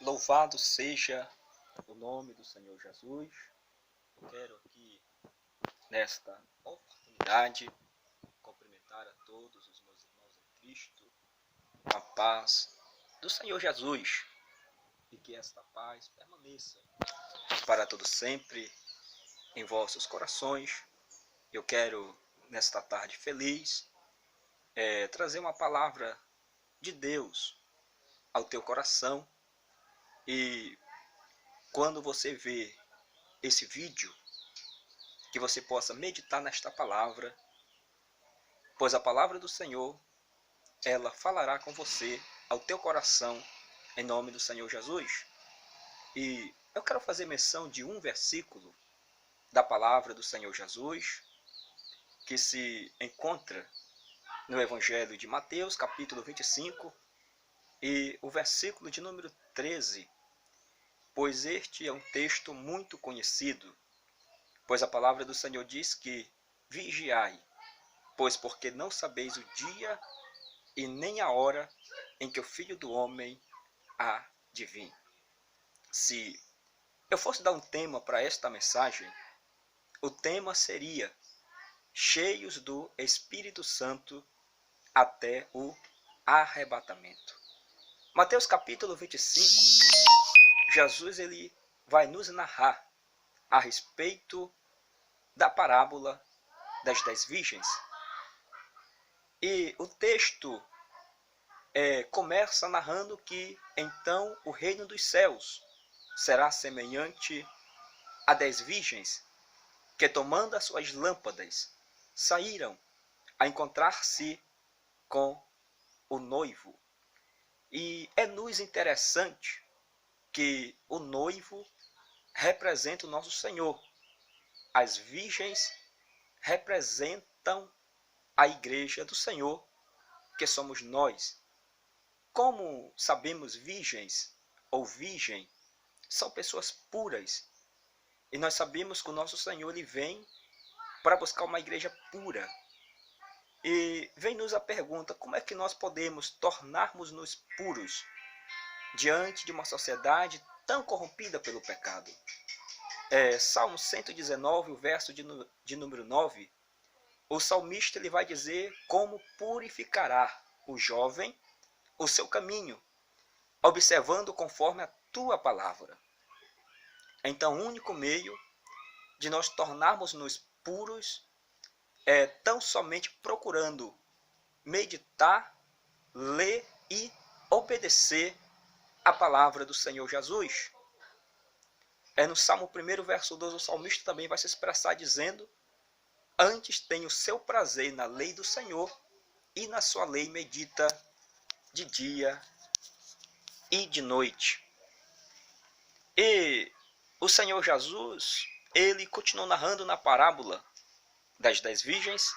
Louvado seja o nome do Senhor Jesus. Eu quero aqui, nesta oportunidade, cumprimentar a todos os meus irmãos em Cristo, com a paz do Senhor Jesus, e que esta paz permaneça para todo sempre em vossos corações. Eu quero, nesta tarde feliz, trazer uma palavra de Deus ao teu coração. E quando você vê esse vídeo, que você possa meditar nesta palavra, pois a palavra do Senhor, ela falará com você, ao teu coração, em nome do Senhor Jesus. E eu quero fazer menção de um versículo da palavra do Senhor Jesus, que se encontra no Evangelho de Mateus, capítulo 25, e o versículo de número 13, pois este é um texto muito conhecido, pois a palavra do Senhor diz que vigiai, pois porque não sabeis o dia e nem a hora em que o Filho do Homem há de vir. Se eu fosse dar um tema para esta mensagem, o tema seria cheios do Espírito Santo até o arrebatamento. Mateus capítulo 25, Jesus ele vai nos narrar a respeito da parábola das 10 virgens. E o texto começa narrando que então o reino dos céus será semelhante a 10 virgens que, tomando as suas lâmpadas, saíram a encontrar-se com o noivo. E é-nos interessante que o noivo representa o nosso Senhor. As virgens representam a igreja do Senhor, que somos nós. Como sabemos, virgens ou virgem são pessoas puras. E nós sabemos que o nosso Senhor ele vem para buscar uma igreja pura. E vem-nos a pergunta, como é que nós podemos tornarmos-nos puros diante de uma sociedade tão corrompida pelo pecado? Salmo 119, o verso de número 9, o salmista ele vai dizer como purificará o jovem o seu caminho, observando conforme a tua palavra. Então, o único meio de nós tornarmos-nos puros é tão somente procurando meditar, ler e obedecer a palavra do Senhor Jesus. No Salmo 1, verso 12, o salmista também vai se expressar dizendo: antes tem o seu prazer na lei do Senhor, e na sua lei medita de dia e de noite. E o Senhor Jesus, ele continuou narrando na parábola das 10 virgens,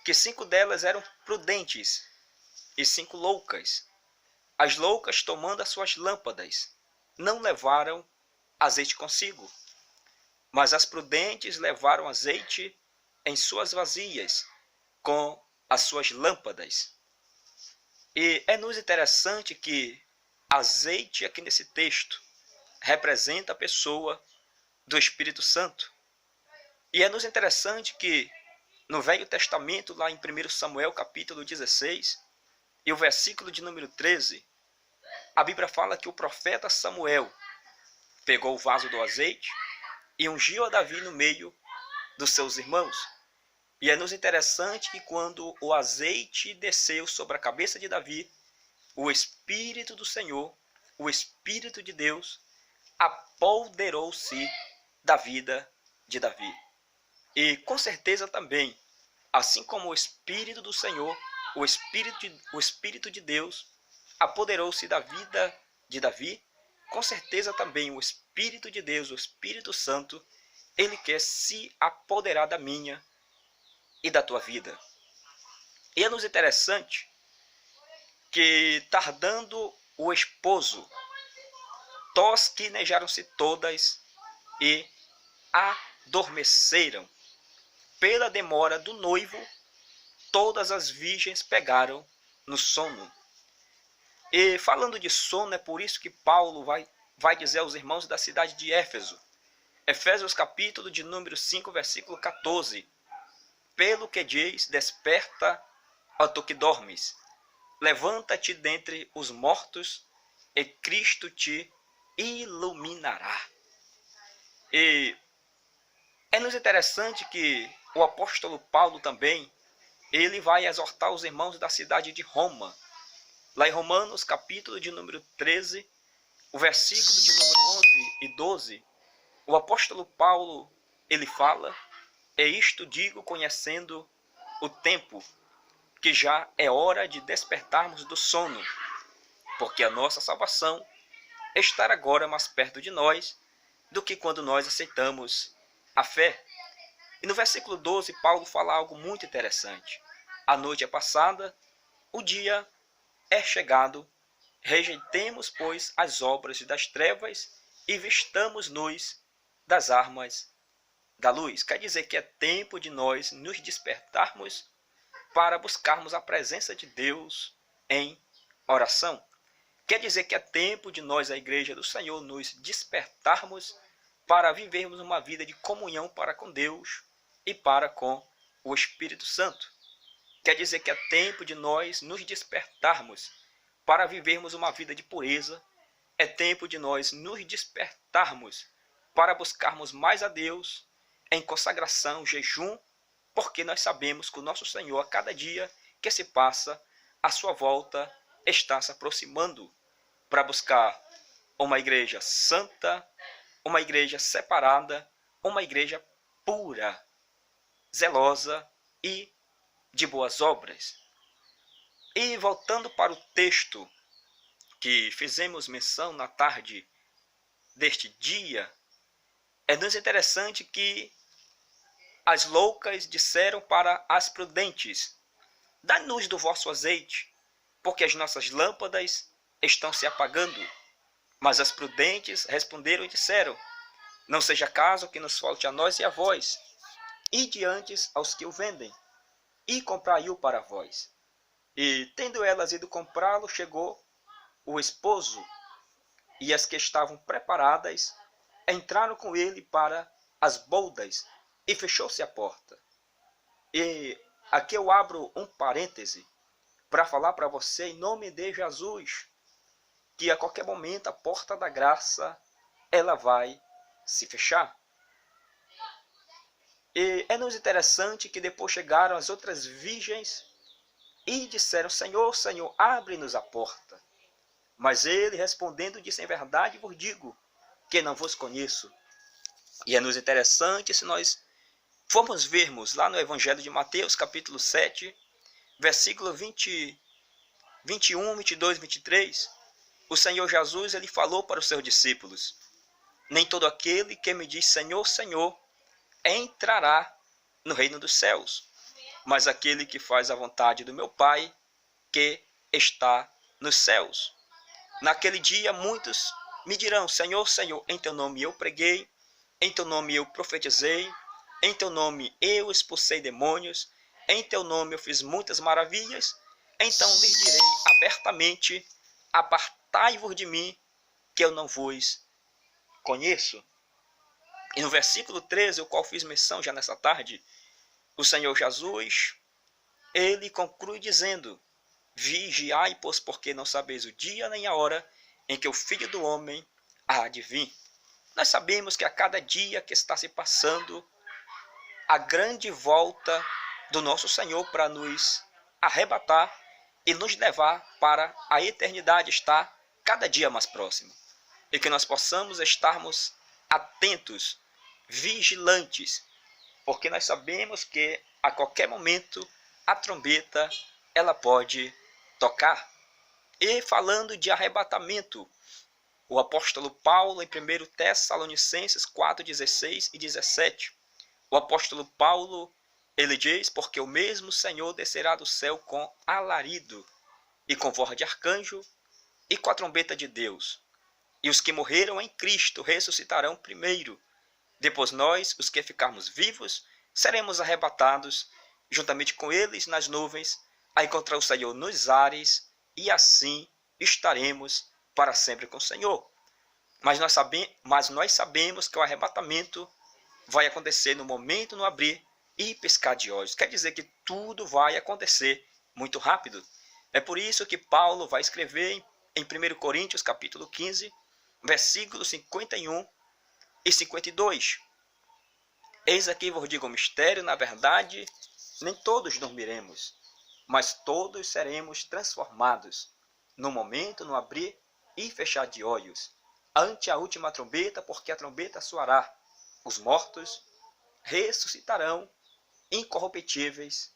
que 5 delas eram prudentes e 5 loucas. As loucas, tomando as suas lâmpadas, não levaram azeite consigo, mas as prudentes levaram azeite em suas vasilhas, com as suas lâmpadas. E é-nos interessante que azeite aqui nesse texto representa a pessoa do Espírito Santo. E é-nos interessante que no Velho Testamento, lá em 1 Samuel capítulo 16, e o versículo de número 13, a Bíblia fala que o profeta Samuel pegou o vaso do azeite e ungiu a Davi no meio dos seus irmãos. E é-nos interessante que quando o azeite desceu sobre a cabeça de Davi, o Espírito do Senhor, o Espírito de Deus, apoderou-se da vida de Davi. E com certeza também, assim como o Espírito do Senhor, o Espírito de Deus apoderou-se da vida de Davi, com certeza também o Espírito de Deus, o Espírito Santo, ele quer se apoderar da minha e da tua vida. E é-nos interessante que, tardando o esposo, tosquinejaram-se todas e adormeceram. Pela demora do noivo, todas as virgens pegaram no sono. E falando de sono, é por isso que Paulo vai dizer aos irmãos da cidade de Éfeso. Efésios capítulo de número 5, versículo 14. Pelo que diz, desperta, ó tu que dormes. Levanta-te dentre os mortos, e Cristo te iluminará. E é-nos interessante que o apóstolo Paulo também, ele vai exortar os irmãos da cidade de Roma. Lá em Romanos, capítulo de número 13, o versículo de número 11 e 12, o apóstolo Paulo, ele fala: "E isto digo conhecendo o tempo, que já é hora de despertarmos do sono, porque a nossa salvação está agora mais perto de nós do que quando nós aceitamos a fé." E no versículo 12, Paulo fala algo muito interessante. A noite é passada, o dia é chegado, rejeitemos, pois, as obras das trevas e vistamos-nos das armas da luz. Quer dizer que é tempo de nós nos despertarmos para buscarmos a presença de Deus em oração. Quer dizer que é tempo de nós, a Igreja do Senhor, nos despertarmos para vivermos uma vida de comunhão para com Deus e para com o Espírito Santo. Quer dizer que é tempo de nós nos despertarmos para vivermos uma vida de pureza. É tempo de nós nos despertarmos para buscarmos mais a Deus em consagração, jejum, porque nós sabemos que o nosso Senhor, a cada dia que se passa, a sua volta está se aproximando, para buscar uma igreja santa, uma igreja separada, uma igreja pura, zelosa e de boas obras. E voltando para o texto que fizemos menção na tarde deste dia, é-nos interessante que as loucas disseram para as prudentes: "Dá-nos do vosso azeite, porque as nossas lâmpadas estão se apagando." Mas as prudentes responderam e disseram: "Não seja caso que nos falte a nós e a vós. Ide antes aos que o vendem, e comprai-o para vós." E, tendo elas ido comprá-lo, chegou o esposo, e as que estavam preparadas entraram com ele para as boldas, e fechou-se a porta. E aqui eu abro um parêntese para falar para você, em nome de Jesus, que a qualquer momento a porta da graça ela vai se fechar. E é-nos interessante que depois chegaram as outras virgens e disseram: "Senhor, Senhor, abre-nos a porta." Mas ele, respondendo, disse: "Em verdade vos digo que não vos conheço." E é-nos interessante, se nós formos vermos lá no Evangelho de Mateus, capítulo 7, versículo 20, 21, 22, 23, o Senhor Jesus ele falou para os seus discípulos: "Nem todo aquele que me diz Senhor, Senhor, entrará no reino dos céus, mas aquele que faz a vontade do meu Pai que está nos céus." Naquele dia muitos me dirão: "Senhor, Senhor, em teu nome eu preguei, em teu nome eu profetizei, em teu nome eu expulsei demônios, em teu nome eu fiz muitas maravilhas." Então lhes direi abertamente: "Apartai-vos de mim, que eu não vos conheço." E no versículo 13, o qual fiz menção já nessa tarde, o Senhor Jesus, ele conclui dizendo: "Vigiai, pois porque não sabeis o dia nem a hora em que o Filho do Homem há de vir." Nós sabemos que a cada dia que está se passando, a grande volta do nosso Senhor para nos arrebatar e nos levar para a eternidade está cada dia mais próximo. E que nós possamos estarmos atentos, vigilantes, porque nós sabemos que a qualquer momento a trombeta ela pode tocar. E falando de arrebatamento, o apóstolo Paulo, em 1 Tessalonicenses 4, 16 e 17, o apóstolo Paulo, ele diz: "Porque o mesmo Senhor descerá do céu com alarido, e com voz de arcanjo, e com a trombeta de Deus. E os que morreram em Cristo ressuscitarão primeiro. Depois nós, os que ficarmos vivos, seremos arrebatados juntamente com eles nas nuvens, a encontrar o Senhor nos ares, e assim estaremos para sempre com o Senhor. Mas nós sabemos que o arrebatamento vai acontecer no momento, no abrir e piscar de olhos. Quer dizer que tudo vai acontecer muito rápido. É por isso que Paulo vai escrever em 1 Coríntios capítulo 15, versículos 51 e 52. Eis aqui vos digo um mistério, na verdade, nem todos dormiremos, mas todos seremos transformados, no momento, no abrir e fechar de olhos, ante a última trombeta, porque a trombeta soará. Os mortos ressuscitarão incorruptíveis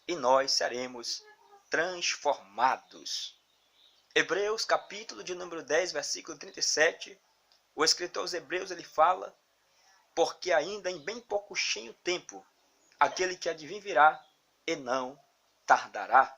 e nós seremos transformados. Hebreus, capítulo de número 10, versículo 37, o escritor aos Hebreus ele fala: porque ainda em bem pouco cheio tempo, aquele que há de vir virá e não tardará.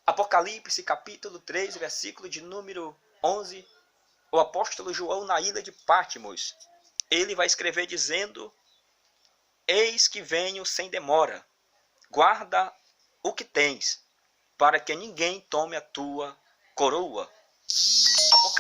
Apocalipse, capítulo 3, versículo de número 11, o apóstolo João na ilha de Patmos, ele vai escrever dizendo: eis que venho sem demora, guarda o que tens, para que ninguém tome a tua coroa. Apocalipse